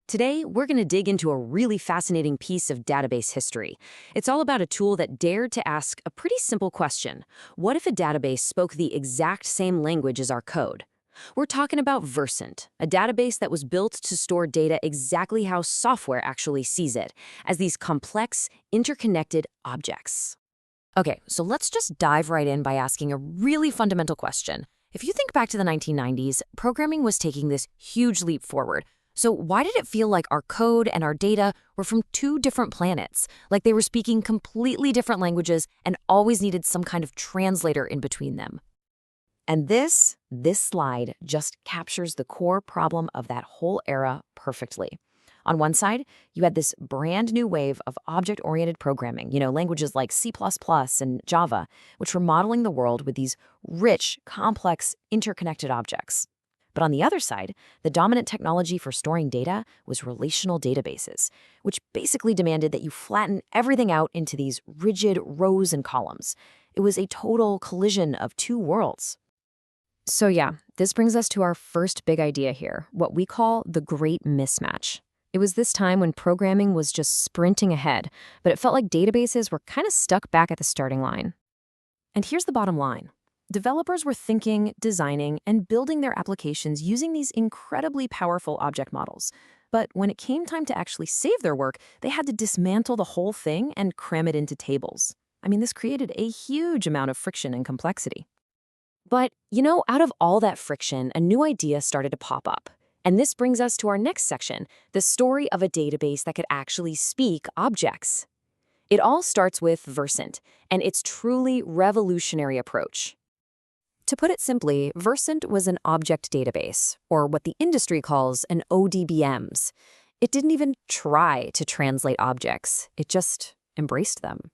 Today, we're going to dig into a really fascinating piece of database history. It's all about a tool that dared to ask a pretty simple question. What if a database spoke the exact same language as our code? We're talking about Versant, a database that was built to store data exactly how software actually sees it, as these complex, interconnected objects. Okay, so let's just dive right in by asking a really fundamental question. If you think back to the 1990s, programming was taking this huge leap forward. So why did it feel like our code and our data were from two different planets, like they were speaking completely different languages and always needed some kind of translator in between them? And this slide just captures the core problem of that whole era perfectly. On one side, you had this brand new wave of object-oriented programming, languages like C++ and Java, which were modeling the world with these rich, complex, interconnected objects. But on the other side, the dominant technology for storing data was relational databases, which basically demanded that you flatten everything out into these rigid rows and columns. It was a total collision of two worlds. So yeah, this brings us to our first big idea here, what we call the Great Mismatch. It was this time when programming was just sprinting ahead, but it felt like databases were kind of stuck back at the starting line. And here's the bottom line. Developers were thinking, designing, and building their applications using these incredibly powerful object models. But when it came time to actually save their work, they had to dismantle the whole thing and cram it into tables. This created a huge amount of friction and complexity. But, out of all that friction, a new idea started to pop up. And this brings us to our next section, the story of a database that could actually speak objects. It all starts with Versant and its truly revolutionary approach. To put it simply, Versant was an object database, or what the industry calls an ODBMs. It didn't even try to translate objects, it just embraced them.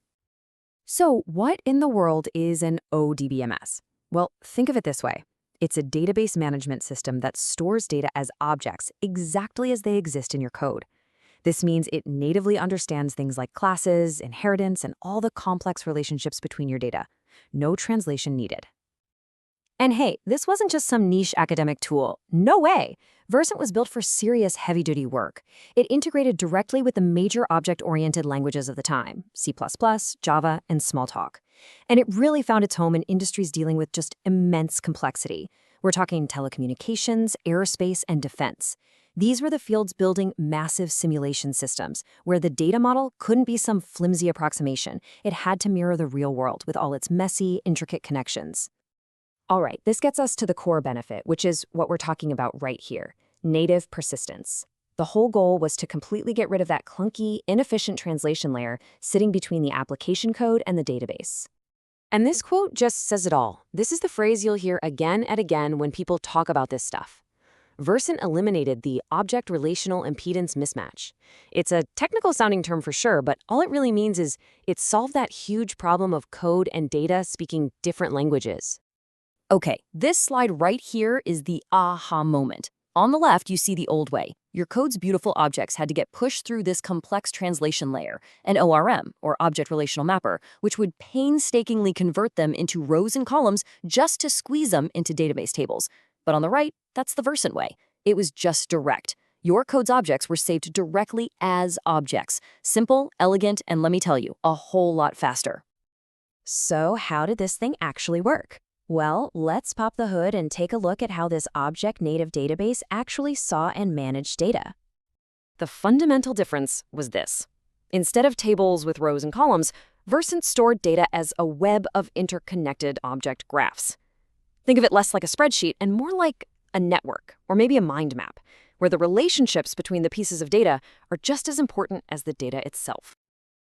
So what in the world is an ODBMS? Well, think of it this way. It's a database management system that stores data as objects exactly as they exist in your code. This means it natively understands things like classes, inheritance, and all the complex relationships between your data. No translation needed. And hey, this wasn't just some niche academic tool. No way! Versant was built for serious heavy-duty work. It integrated directly with the major object-oriented languages of the time, C++, Java, and Smalltalk. And it really found its home in industries dealing with just immense complexity. We're talking telecommunications, aerospace, and defense. These were the fields building massive simulation systems, where the data model couldn't be some flimsy approximation. It had to mirror the real world with all its messy, intricate connections. All right, this gets us to the core benefit, which is what we're talking about right here, native persistence. The whole goal was to completely get rid of that clunky, inefficient translation layer sitting between the application code and the database. And this quote just says it all. This is the phrase you'll hear again and again when people talk about this stuff. Versant eliminated the object relational impedance mismatch. It's a technical sounding term for sure, but all it really means is it solved that huge problem of code and data speaking different languages. Okay, this slide right here is the aha moment. On the left, you see the old way. Your code's beautiful objects had to get pushed through this complex translation layer, an ORM, or Object Relational Mapper, which would painstakingly convert them into rows and columns just to squeeze them into database tables. But on the right, that's the Versant way. It was just direct. Your code's objects were saved directly as objects. Simple, elegant, and let me tell you, a whole lot faster. So how did this thing actually work? Well, let's pop the hood and take a look at how this object-native database actually saw and managed data. The fundamental difference was this. Instead of tables with rows and columns, Versant stored data as a web of interconnected object graphs. Think of it less like a spreadsheet and more like a network, or maybe a mind map, where the relationships between the pieces of data are just as important as the data itself.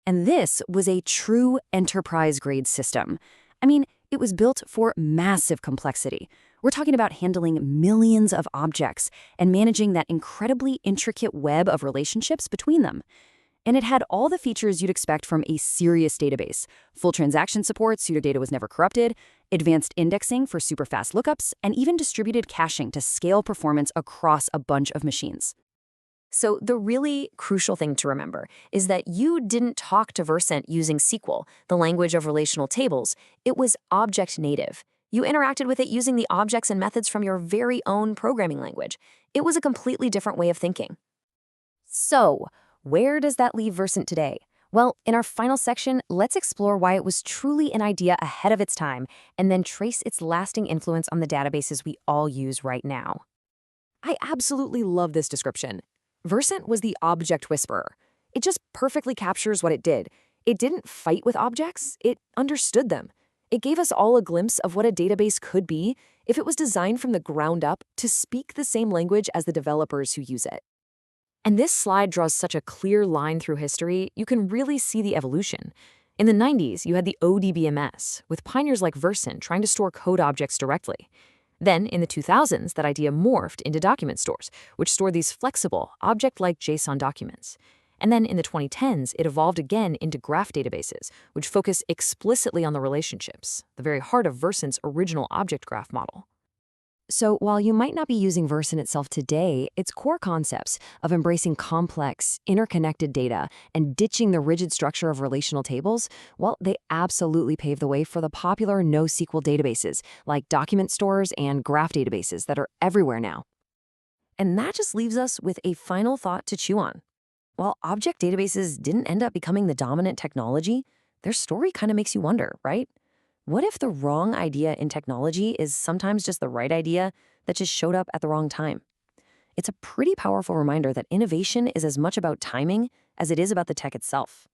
And this was a true enterprise-grade system. It was built for massive complexity. We're talking about handling millions of objects and managing that incredibly intricate web of relationships between them. And it had all the features you'd expect from a serious database. Full transaction support so your data was never corrupted, advanced indexing for super fast lookups, and even distributed caching to scale performance across a bunch of machines. So the really crucial thing to remember is that you didn't talk to Versant using SQL, the language of relational tables. It was object native. You interacted with it using the objects and methods from your very own programming language. It was a completely different way of thinking. So, where does that leave Versant today? Well, in our final section, let's explore why it was truly an idea ahead of its time and then trace its lasting influence on the databases we all use right now. I absolutely love this description. Versant was the object whisperer. It just perfectly captures what it did. It didn't fight with objects, it understood them. It gave us all a glimpse of what a database could be if it was designed from the ground up to speak the same language as the developers who use it. And this slide draws such a clear line through history, you can really see the evolution. In the 90s, you had the ODBMS, with pioneers like Versant trying to store code objects directly. Then, in the 2000s, that idea morphed into document stores, which store these flexible, object-like JSON documents. And then in the 2010s, it evolved again into graph databases, which focus explicitly on the relationships, the very heart of Versant's original object graph model. So while you might not be using Versant itself today, its core concepts of embracing complex, interconnected data and ditching the rigid structure of relational tables, well, they absolutely pave the way for the popular NoSQL databases like document stores and graph databases that are everywhere now. And that just leaves us with a final thought to chew on. While object databases didn't end up becoming the dominant technology, their story kind of makes you wonder, right? What if the wrong idea in technology is sometimes just the right idea that just showed up at the wrong time? It's a pretty powerful reminder that innovation is as much about timing as it is about the tech itself.